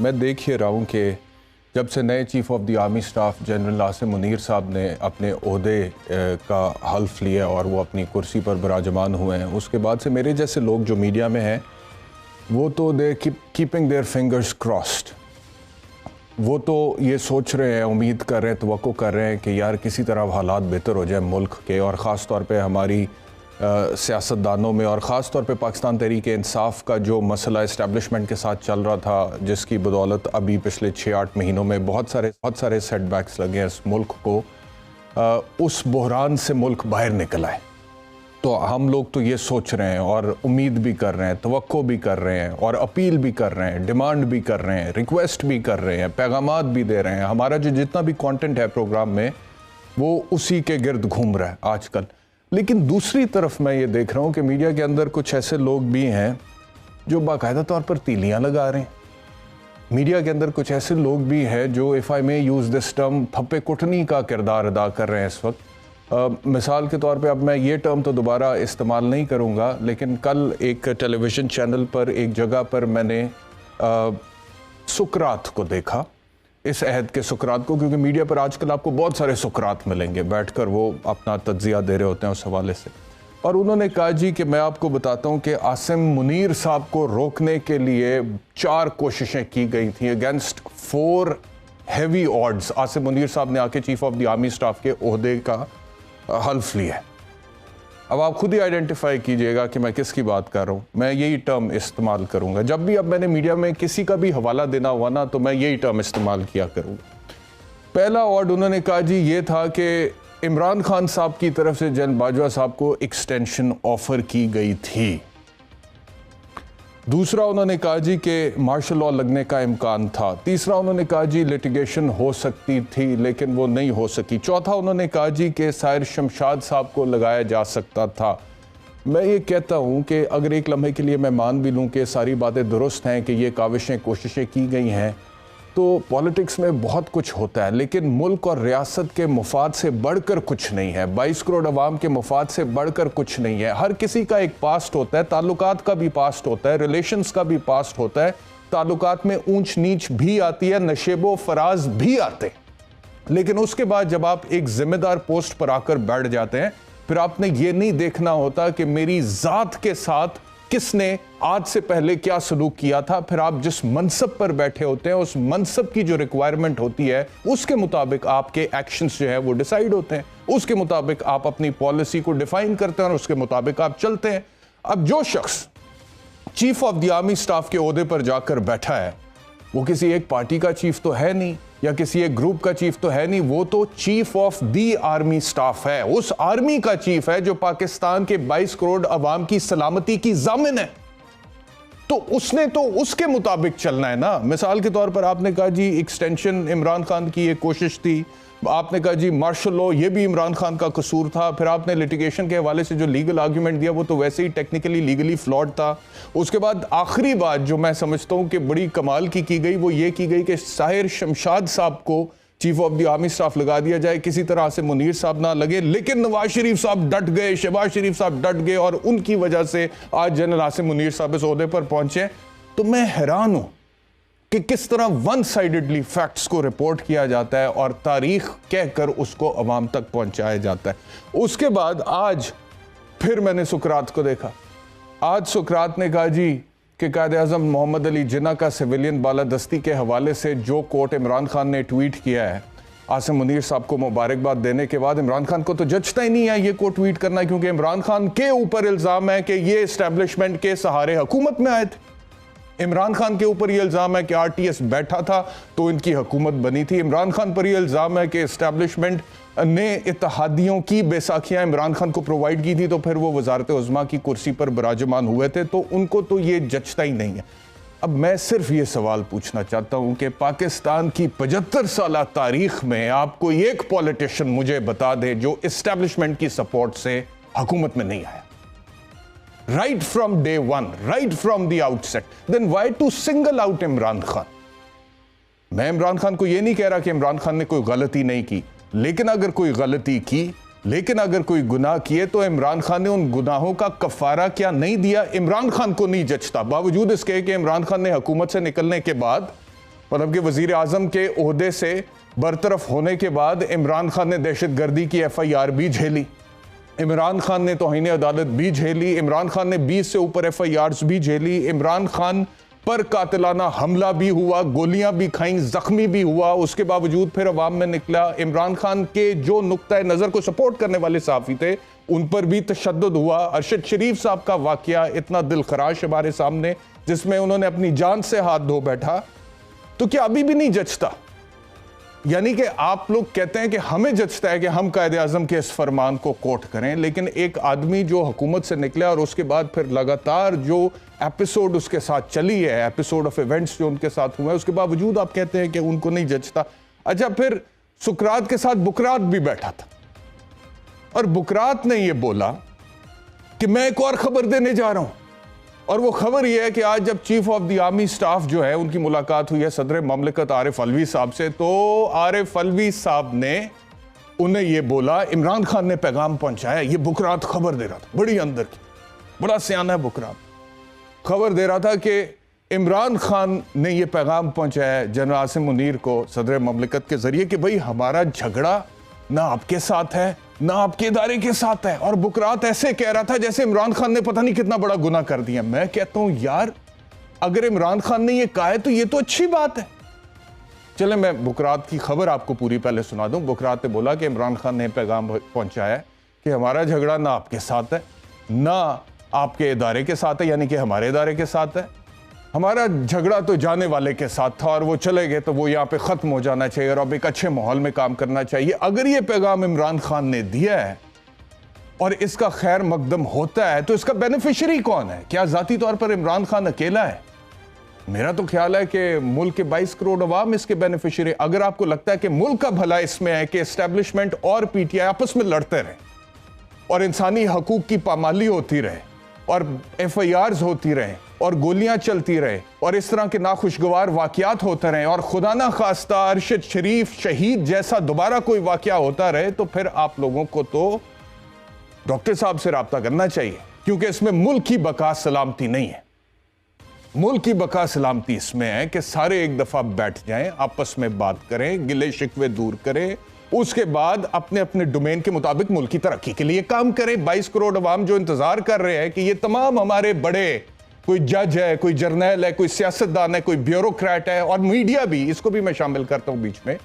मैं देख ही रहा हूँ कि जब से नए chief of the army staff general Asim Munir साहब ने अपने ओहदे का हल्फ लिया और वो अपनी कुर्सी पर विराजमान हुए हैं, उसके बाद से मेरे जैसे लोग जो मीडिया में हैं वो तो दे कीपिंग देयर फिंगर्स क्रॉस्ड। वो तो ये सोच रहे हैं, उम्मीद कर रहे हैं, तवक्को कर रहे हैं कि यार किसी तरह हालात बेहतर हो जाए मुल्क के, और ख़ास तौर पे हमारी सियासतदानों में, और ख़ास तौर पे पाकिस्तान तहरीक इंसाफ का जो मसला इस्टेब्लिशमेंट के साथ चल रहा था, जिसकी बदौलत अभी पिछले 6-8 महीनों में बहुत सारे सेटबैक्स लगे हैं इस मुल्क को, उस बहरान से मुल्क बाहर निकला है। तो हम लोग तो ये सोच रहे हैं और उम्मीद भी कर रहे हैं, तवक्को भी कर रहे हैं और अपील भी कर रहे हैं, डिमांड भी कर रहे हैं, रिक्वेस्ट भी कर रहे हैं, पैगामात भी दे रहे हैं। हमारा जो जितना भी कंटेंट है प्रोग्राम में वो उसी के गिर्द घूम रहा है आजकल। लेकिन दूसरी तरफ मैं ये देख रहा हूँ कि मीडिया के अंदर कुछ ऐसे लोग भी हैं जो बाकायदा तौर पर तीलियाँ लगा रहे हैं। मीडिया के अंदर कुछ ऐसे लोग भी हैं जो, if I may use this term, फप्पे कुटनी का किरदार अदा कर रहे हैं इस वक्त। मिसाल के तौर पे, अब मैं ये टर्म तो दोबारा इस्तेमाल नहीं करूँगा, लेकिन कल एक टेलीविज़न चैनल पर एक जगह पर मैंने सुकरात को देखा, इस अहद के सुकरात को, क्योंकि मीडिया पर आजकल आपको बहुत सारे सुकरात मिलेंगे, बैठकर वो अपना तज्जिया दे रहे होते हैं उस हवाले से। और उन्होंने कहा जी कि मैं आपको बताता हूँ कि आसिम मुनीर साहब को रोकने के लिए 4 कोशिशें की गई थी against 4 heavy odds. Asim Munir साहब ने आके chief of the army staff के ओहदे का हल्फ लिया है। अब आप खुद ही आइडेंटिफाई कीजिएगा कि मैं किसकी बात कर रहा हूँ। मैं यही टर्म इस्तेमाल करूँगा जब भी, अब मैंने मीडिया में किसी का भी हवाला देना हुआ ना, तो मैं यही टर्म इस्तेमाल किया करूँगा। पहला ऑर्ड उन्होंने कहा जी ये था कि इमरान खान साहब की तरफ से जनरल बाजवा साहब को एक्सटेंशन ऑफर की गई थी। दूसरा उन्होंने कहा जी कि मार्शल लॉ लगने का इम्कान था। तीसरा उन्होंने कहा जी लिटिगेशन हो सकती थी लेकिन वो नहीं हो सकी। चौथा उन्होंने कहा जी कि साहिर शमशाद साहब को लगाया जा सकता था। मैं ये कहता हूँ कि अगर एक लम्हे के लिए मैं मान भी लूँ कि सारी बातें दुरुस्त हैं, कि ये काविशें कोशिशें की गई हैं, तो पॉलिटिक्स में बहुत कुछ होता है, लेकिन मुल्क और रियासत के मुफाद से बढ़कर कुछ नहीं है। 22 करोड़ अवाम के मुफाद से बढ़कर कुछ नहीं है। हर किसी का एक पास्ट होता है, ताल्लुकात का भी पास्ट होता है, रिलेशंस का भी पास्ट होता है, ताल्लुकात में ऊंच नीच भी आती है, नशेबो फराज भी आते। लेकिन उसके बाद जब आप एक जिम्मेदार पोस्ट पर आकर बैठ जाते हैं, फिर आपने ये नहीं देखना होता कि मेरी जात के साथ किसने आज से पहले क्या सलूक किया था। फिर आप जिस मनसब पर बैठे होते हैं, उस मनसब की जो रिक्वायरमेंट होती है, उसके मुताबिक आपके एक्शंस जो है वो डिसाइड होते हैं, उसके मुताबिक आप अपनी पॉलिसी को डिफाइन करते हैं और उसके मुताबिक आप चलते हैं। अब जो शख्स chief of the army staff के ओहदे पर जाकर बैठा है, वो किसी एक पार्टी का चीफ तो है नहीं, या किसी एक ग्रुप का चीफ तो है नहीं, वो तो chief of the army staff है। उस आर्मी का चीफ है जो पाकिस्तान के 22 करोड़ अवाम की सलामती की जामिन है। तो उसने तो उसके मुताबिक चलना है ना। मिसाल के तौर पर आपने कहा जी एक्सटेंशन इमरान खान की एक कोशिश थी, आपने कहा जी मार्शल लॉ ये भी इमरान खान का कसूर था, फिर आपने लिटिगेशन के हवाले से जो लीगल आर्ग्यूमेंट दिया वो तो वैसे ही टेक्निकली लीगली फ्लॉड था। उसके बाद आखिरी बात जो मैं समझता हूँ कि बड़ी कमाल की गई, वो ये की गई कि साहिर शमशाद साहब को chief of the army staff लगा दिया जाए, किसी तरह से मुनीर साहब ना लगे। लेकिन नवाज शरीफ साहब डट गए, शहबाज शरीफ साहब डट गए, और उनकी वजह से आज जनरल आसिम मुनीर साहब इस ओहदे पर पहुंचे। तो मैं हैरान हूं कि किस तरह वन साइडेडली फैक्ट्स को रिपोर्ट किया जाता है और तारीख कहकर उसको अवाम तक पहुंचाया जाता है। उसके बाद आज फिर मैंने सुकरात को देखा। आज सुकरात ने कहा जी कि कायद-ए-आज़म मोहम्मद अली जिन्ना का सिविलियन बालादस्ती के हवाले से जो कोट इमरान खान ने ट्वीट किया है, आसिम मुनीर साहब को मुबारकबाद देने के बाद इमरान खान को तो जचता ही नहीं है ये कोट ट्वीट करना, क्योंकि इमरान खान के ऊपर इल्ज़ाम है कि ये इस्टेब्लिशमेंट के सहारे हुकूमत में आए थे। इमरान खान के ऊपर यह इल्ज़ाम है कि आरटीएस बैठा था तो इनकी हुकूमत बनी थी। इमरान खान पर यह इल्ज़ाम है कि इस्टेब्लिशमेंट ने इत्तेहादियों की बैसाखियाँ इमरान खान को प्रोवाइड की थी, तो फिर वो वज़ारत उज़्मा की कुर्सी पर बिराजमान हुए थे, तो उनको तो ये जचता ही नहीं है। अब मैं सिर्फ ये सवाल पूछना चाहता हूँ कि पाकिस्तान की 75 साल तारीख में आप कोई एक पॉलिटिशियन मुझे बता दे जो इस्टेब्लिशमेंट की सपोर्ट से हुकूमत में नहीं आया, right from day one, right from the outset, then why to single out Imran Khan? मैं इमरान खान को यह नहीं कह रहा कि इमरान खान ने कोई गलती नहीं की, लेकिन अगर कोई गलती की, लेकिन अगर कोई गुनाह किए तो इमरान खान ने उन गुनाहों का कफारा क्या नहीं दिया? इमरान खान को नहीं जचता, बावजूद इसके कि इमरान खान ने हुकूमत से निकलने के बाद मतलब कि वजीर आजम के ओहदे से बरतरफ होने के बाद इमरान खान ने दहशतगर्दी की FIR भी झेली, इमरान खान ने तौहीन अदालत भी झेली, इमरान खान ने 20 से ऊपर FIRs भी झेली, इमरान खान पर कातिलाना हमला भी हुआ, गोलियां भी खाई, जख्मी भी हुआ, उसके बावजूद फिर अवाम में निकला। इमरान खान के जो नुक्ता नज़र को सपोर्ट करने वाले सहाफ़ी थे उन पर भी तशद्दुद हुआ। अरशद शरीफ साहब का वाकया इतना दिलखराश हमारे सामने, जिसमें उन्होंने अपनी जान से हाथ धो बैठा, तो क्या अभी भी नहीं जचता? यानी कि आप लोग कहते हैं कि हमें जचता है कि हम कायदे आज़म के इस फरमान को कोट करें, लेकिन एक आदमी जो हुकूमत से निकला और उसके बाद फिर लगातार जो एपिसोड उसके साथ चली है, एपिसोड ऑफ इवेंट्स जो उनके साथ हुए, उसके बावजूद आप कहते हैं कि उनको नहीं जचता। अच्छा, फिर सुकरात के साथ बुकरात भी बैठा था और बुकरात ने यह बोला कि मैं एक और खबर देने जा रहा हूं, और वो खबर यह है कि आज जब chief of the army staff जो है उनकी मुलाकात हुई है सदर ममलिकत आरिफ अलवी साहब से, तो आरिफ अलवी साहब ने उन्हें यह बोला, इमरान खान ने पैगाम पहुंचाया। ये बुकरात खबर दे रहा था, बड़ी अंदर की, बड़ा सियाना है बुकरात, खबर दे रहा था कि इमरान खान ने यह पैगाम पहुंचाया जनरल आसिम मुनीर को सदर ममलिकत के जरिए कि भाई हमारा झगड़ा ना आपके साथ है ना आपके इदारे के साथ है। और बुकरात ऐसे कह रहा था जैसे इमरान खान ने पता नहीं कितना बड़ा गुनाह कर दिया। मैं कहता हूं यार, अगर इमरान खान ने यह कहा है तो यह तो अच्छी बात है। चले मैं बुकरात की खबर आपको पूरी पहले सुना दूं। बुकरात ने बोला कि इमरान खान ने पैगाम पहुंचाया है कि हमारा झगड़ा ना आपके साथ है ना आपके इदारे के साथ है, यानी कि हमारे इदारे के साथ है। हमारा झगड़ा तो जाने वाले के साथ था और वो चले गए तो वो यहाँ पे ख़त्म हो जाना चाहिए और अब एक अच्छे माहौल में काम करना चाहिए। अगर ये पैगाम इमरान खान ने दिया है और इसका खैर मकदम होता है तो इसका बेनिफिशियरी कौन है? क्या ज़ाती तौर पर इमरान खान अकेला है? मेरा तो ख्याल है कि मुल्क के 22 करोड़ अवाम इसके बेनिफिशियरी। अगर आपको लगता है कि मुल्क का भला इसमें है कि एस्टेब्लिशमेंट और PTI आपस में लड़ते रहे और इंसानी हकूक की पामाली होती रहे और FIRs होती रहे और गोलियां चलती रहे और इस तरह के नाखुशगवार वाकयात होते रहे और खुदा ना खास्ता अरशद शरीफ शहीद जैसा दोबारा कोई वाकया होता रहे, तो फिर आप लोगों को तो डॉक्टर साहब से राब्ता करना चाहिए, क्योंकि इसमें मुल्क की बका सलामती नहीं है। मुल्क की बका सलामती इसमें है कि सारे एक दफा बैठ जाएं, आपस में बात करें, गिले शिकवे दूर करें, उसके बाद अपने अपने डोमेन के मुताबिक मुल्क की तरक्की के लिए काम करें। 22 करोड़ अवाम जो इंतजार कर रहे हैं कि ये तमाम हमारे बड़े, कोई जज है, कोई जर्नल है, कोई सियासतदान है, कोई ब्यूरोक्रेट है और मीडिया भी, इसको भी मैं शामिल करता हूं बीच में,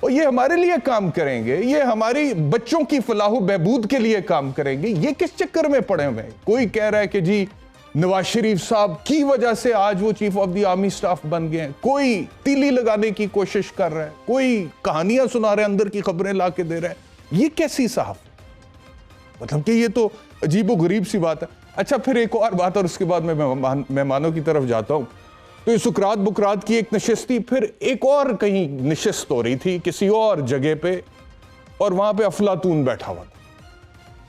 और ये हमारे लिए काम करेंगे, ये हमारी बच्चों की फलाह बहबूद के लिए काम करेंगे। ये किस चक्कर में पड़े हुए हैं? कोई कह रहा है कि जी नवाज शरीफ साहब की वजह से आज वो chief of the army staff बन गए हैं, कोई तीली लगाने की कोशिश कर रहा है, कोई कहानियां सुना रहे, अंदर की खबरें ला के दे रहा है। ये कैसी साहब, मतलब कि ये तो अजीबो गरीब सी बात है। अच्छा, फिर एक और बात और उसके बाद मैं मेहमानों की तरफ जाता हूं। तो ये सुकरात बुकरात की एक नशिस्त थी, फिर एक और कहीं नशिस्त हो रही थी किसी और जगह पे, और वहां पे अफलातून बैठा हुआ था।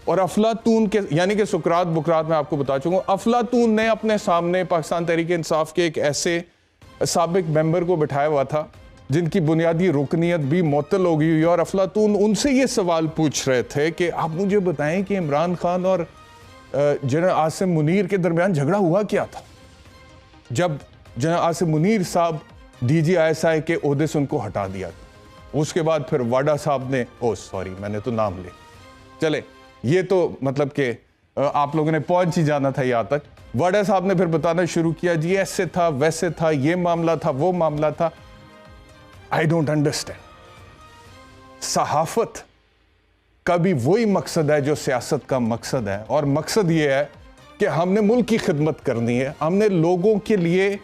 और अफलातून के, यानी कि सुकरात बुकरात मैं आपको बता चुका हूं, अफलातून ने अपने सामने पाकिस्तान तहरीक इंसाफ के एक ऐसे साबिक मेंबर को बिठाया हुआ था जिनकी बुनियादी रुकनीत भी मुअत्तल हो गई हुई, और अफलातून उनसे ये सवाल पूछ रहे थे कि आप मुझे बताएं कि इमरान खान और जनरल आसिम मुनीर के दरमियान झगड़ा हुआ क्या था जब जनरल आसिम मुनीर साहब DGISI के ओहदे से उनको हटा दिया। उसके बाद फिर वाडा साहब ने, ओ सॉरी मैंने तो नाम ले, चले ये तो मतलब कि आप लोगों ने पहुंच ही जाना था यहाँ तक। वाडा साहब ने फिर बताना शुरू किया, जी ऐसे था वैसे था, ये मामला था वो मामला था। I don't understand. सहाफत का भी वही मकसद है जो सियासत का मकसद है, और मकसद ये है कि हमने मुल्क की खिदमत करनी है, हमने लोगों के लिए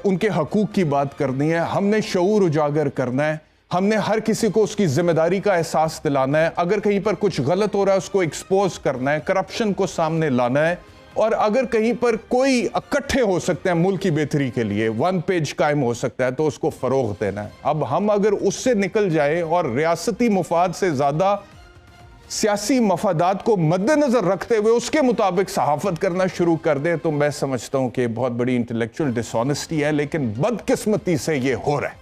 उनके हकूक की बात करनी है, हमने शऊर उजागर करना है, हमने हर किसी को उसकी जिम्मेदारी का एहसास दिलाना है। अगर कहीं पर कुछ गलत हो रहा है उसको एक्सपोज करना है, करप्शन को सामने लाना है, और अगर कहीं पर कोई इकट्ठे हो सकते हैं मुल्क की बेहतरी के लिए, 1 पेज कायम हो सकता है, तो उसको फरोग देना है। अब हम अगर उससे निकल जाए और रियासती मुफाद से ज्यादा सियासी मफादात को मद्देनजर रखते हुए उसके मुताबिक सहाफत करना शुरू कर दें, तो मैं समझता हूं कि बहुत बड़ी इंटेलेक्चुअल डिसऑनेस्टी है। लेकिन बदकिस्मती से ये हो रहा है,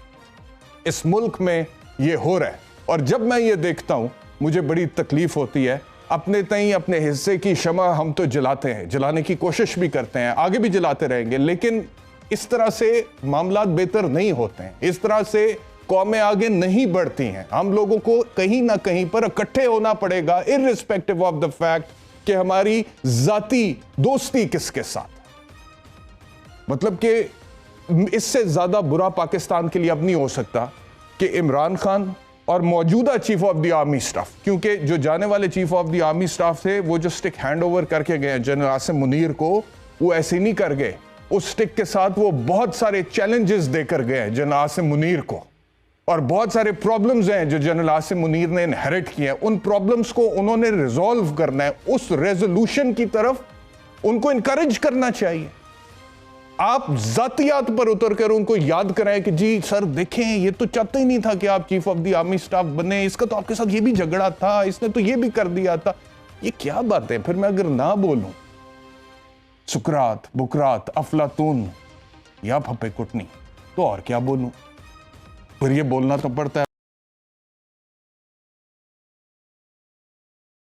इस मुल्क में ये हो रहा है, और जब मैं ये देखता हूं मुझे बड़ी तकलीफ होती है। अपने तई अपने हिस्से की शमा हम तो जलाते हैं, जलाने की कोशिश भी करते हैं, आगे भी जलाते रहेंगे, लेकिन इस तरह से मामला बेहतर नहीं होते हैं, इस तरह से कौमें आगे नहीं बढ़ती हैं। हम लोगों को कहीं ना कहीं पर इकट्ठे होना पड़ेगा, इर्रिस्पेक्टिव ऑफ द फैक्ट कि हमारी जाती दोस्ती किसके साथ। मतलब कि इससे ज्यादा बुरा पाकिस्तान के लिए अब नहीं हो सकता कि इमरान खान और मौजूदा chief of the army staff, क्योंकि जो जाने वाले chief of the army staff थे वो जो स्टिक हैंड ओवर करके गए जनरल आसिम मुनीर को, वो ऐसे नहीं कर गए। उस स्टिक के साथ वो बहुत सारे चैलेंजेस देकर गए जनरल आसिम मुनीर को, और बहुत सारे प्रॉब्लम्स हैं जो जनरल आसिम मुनीर ने इनहेरिट किए हैं। उन प्रॉब्लम्स को उन्होंने रिजॉल्व करना है, उस रेजोल्यूशन की तरफ उनको इनकरेज करना चाहिए। आप जातियात पर उतरकर उनको याद कराएं कि जी सर देखें, ये तो चाहता ही नहीं था कि आप chief of the army staff बने, इसका तो आपके साथ ये भी झगड़ा था, इसने तो ये भी कर दिया था। ये क्या बात है? फिर मैं अगर ना बोलूं सुकरात, बुकरात, अफलातून या फप्पे कुटनी, तो और क्या बोलूं? फिर ये बोलना तो पड़ता है।